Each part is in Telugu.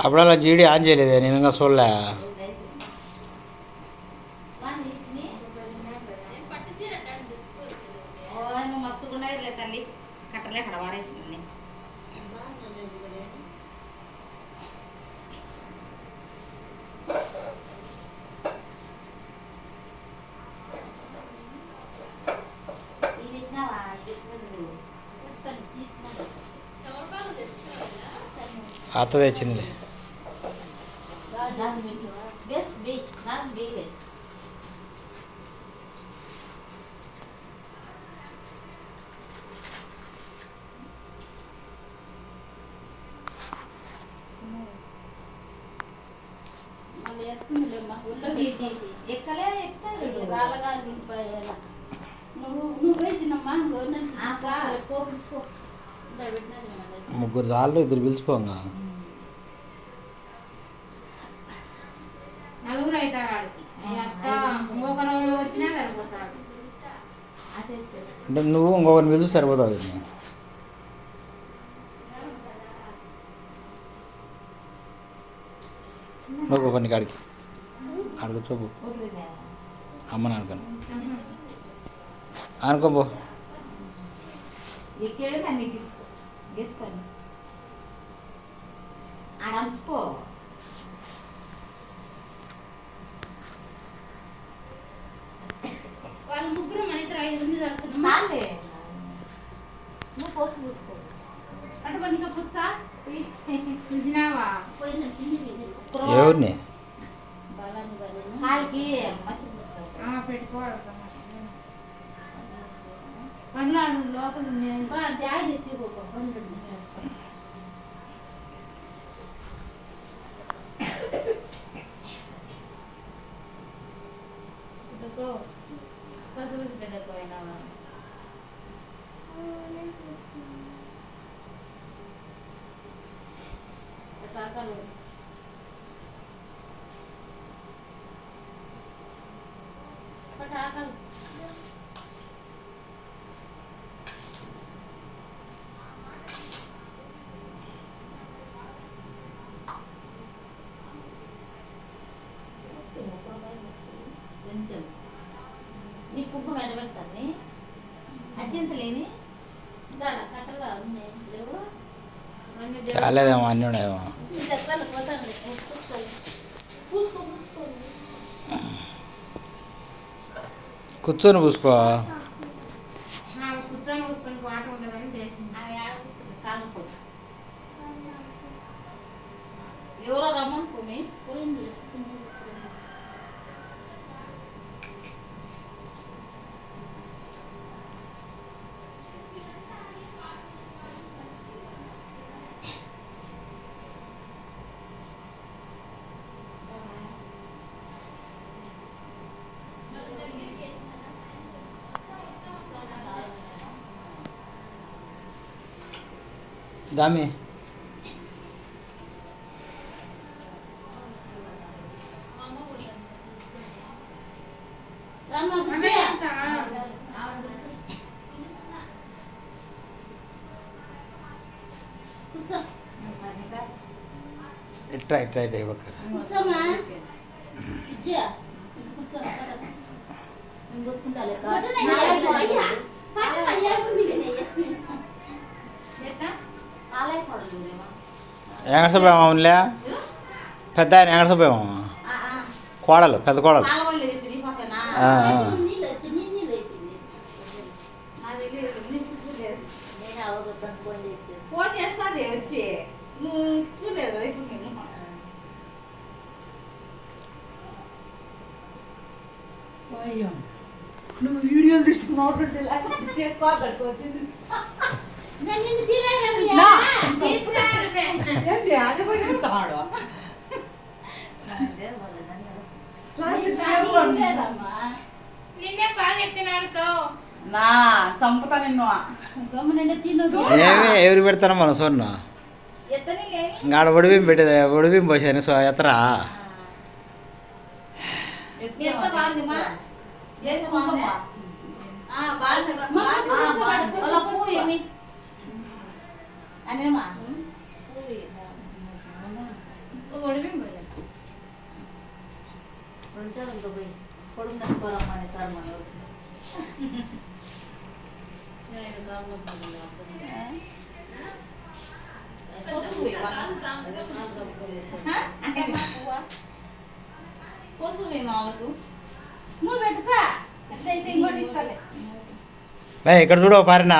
అప్పుడల్లా జీడి ఆన్ చేయలేదే నేను ఇంకా చూడలే. తల్లి కట్టలే అక్కడ వారేసింది. అత్త తెచ్చింది. ముగ్గురు చాలు, ఇద్దరు పిలుచుకోంగా. నలుగురు అవుతారు ఆడికి. ఇంకొకరు వచ్చినా సరిపోతాడు. అంటే నువ్వు ఇంకొకరిని పిలిచి సరిపోతుంది. నువ్వు పని కాడికి ఆడికి చూపు అమ్మని అనుకోను అనుకోబో. అంచుకో. వాళ్ళు ముగ్గురు మన ఇద్దరు 5 ఉంది దర్శనం. నువ్వు పోసు పూసుకో. అటు పనికి పుచ్చా పిలిచినావా? ఎవరిని కాలికి మసి పూసుకో. పెట్టుకోవాలి పండ్లు లోపల బ్యాగ్ తెచ్చిపోకో. పండ్లు పసుపు పెద్దపోయినావా? పటాకాలు పటాకాలు నీ కుంకుమ ఎండబెడతాను. అత్యంతలేని కట్టగా లేవు. కాలేదేమో, అన్నీ ఉన్నాయేమో. కూర్చొని పూసుకో. కూర్చొని పూసుకొని పాట ఉండదని చేసింది. కాకపోతే ఎవరో రమ్మని భూమి పోయింది. దామి ఇట్లా ఇట్లా ఇట్లా ఇవ్వక. ఎంగసపోయామా పెద్ద ఆయన ఎంగసపోయామా కోడలు, పెద్ద కోడలు. ఫోన్ చేస్తుంది వచ్చి చూడలేదు ఇప్పుడు నేను నువ్వు వీడియో తీసుకున్నావు వచ్చింది. అది పోయిస్తాడు నిన్నే బాగా ఎత్తినాడుతో నా చంపుతా నిన్ను. ఏమి ఎవరు పెడతాను మనం సోన్న ఇంకాడ ఒడిబిం పెట్టేది, ఒడిబిం పోసాను. సో ఎత్తరా అంజనమ్మా ఒడిబియ్యం పోయాలి. పోయి కొడుకు కట్టుకోరమ్మని సార్ మన పోసు మామకు నువ్వు పెట్టుకో అట్లయితే ఇంకోటి ఇస్తాలే. ఇక్కడ చూడు పారినా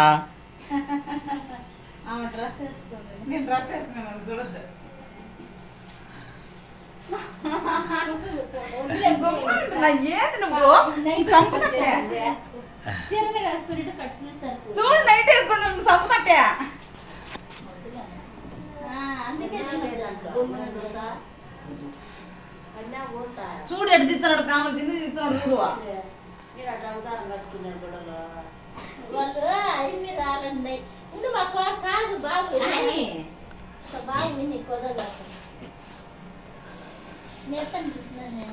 ఆమె డ్రెస్ వేసుకోండి. నేను డ్రెస్ వేసుకున్నాను చూడద్దు. ఏంది నువ్వు చూడు నైట్ వేసుకుంటా చంపుతట్టే చూడు ఎటు తీస్తున్నాడు కామలు తిండి తీస్తున్నాడు చూడు వాళ్ళు అవి రాలండి ఉండు మాకు కాదు బాగు బాగుంది కొద్దిగా నేర్పని చూసినాను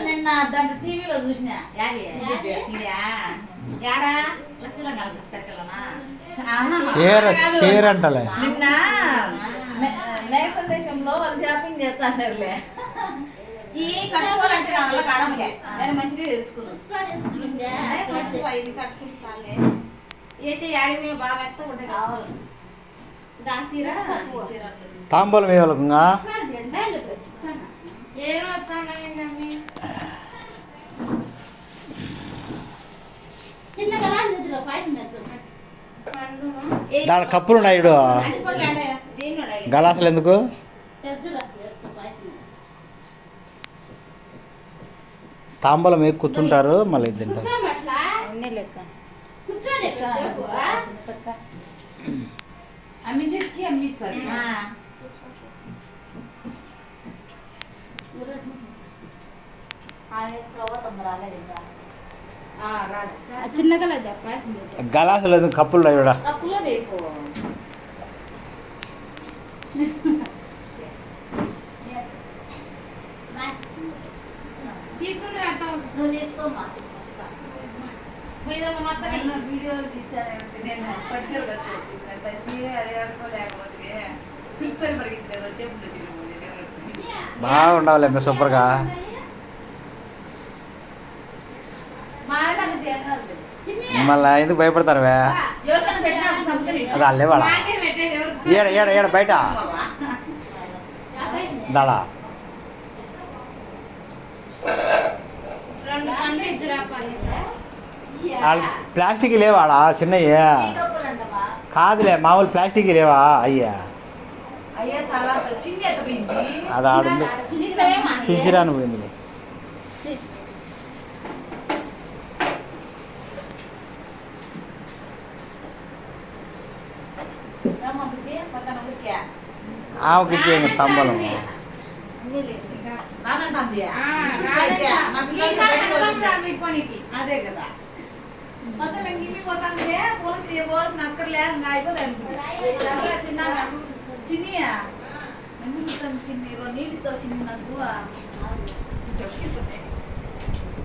నిన్న దాంట్లో టీవీలో చూసిన యాడా లక్ష్మీలో కనిపిస్తానా షేర్ అంటలే నిన్న నైట్ సందేశంలో వాళ్ళు షాపింగ్ చేస్తానులే ఈ కట్టుకోవాలంటే నా వల్ల కాడములే నేను మంచిది తెచ్చుకున్నాను ఇది కట్టుకుంటానులే అయితే యాడి మీద బాగా ఎత్త ఉంటాయి దాని సీర తాంబూలం వేయాలకుంగా ఏ రోజు చిన్నగా నిద్రలో పాయసం దాని కప్పులు ఉన్నాయి ఇడు గలాసులు ఎందుకు తాంబూలం వేసి కూర్చుంటారు మళ్ళీ ఇద్దరు అమ్మి చెక్కి అమ్మిచ్చాలి చిన్నగా లేదా పాయసం గలాసులు ఎందుకు కప్పులు ఉన్నాయి ఇడ తప్పులో రేపు తీసుకుంది అర్థం నువ్వు తీసుకోమా వీడియో తీసారంటే నేను పట్టిన లేకపోతే పిక్సెల్ పరిగెత్తారు చెప్పులు బాగుండాలి మీ సూపర్గా మళ్ళీ ఎందుకు భయపడతారువే అది అల్లే వాళ్ళ ఏడ ఏడ ఏడ బయట దాడా ప్లాస్టిక్ లేవాడా చిన్నయ్య కాదులే మామూలు ప్లాస్టిక్ లేవా అయ్యా అది ఆడుంది పిసిరాను పోయింది ఆమెకి ఇచ్చేయండి తాంబూలం అదే కదా అసలు ఇంటికి పోతాంటే పోలీసు పోవాల్సిన అక్కర్లేదు ఇంకా అయిపోలేదు చిన్నయా చిన్ని నీళ్ళు ఇస్తావు చిన్ని నాకు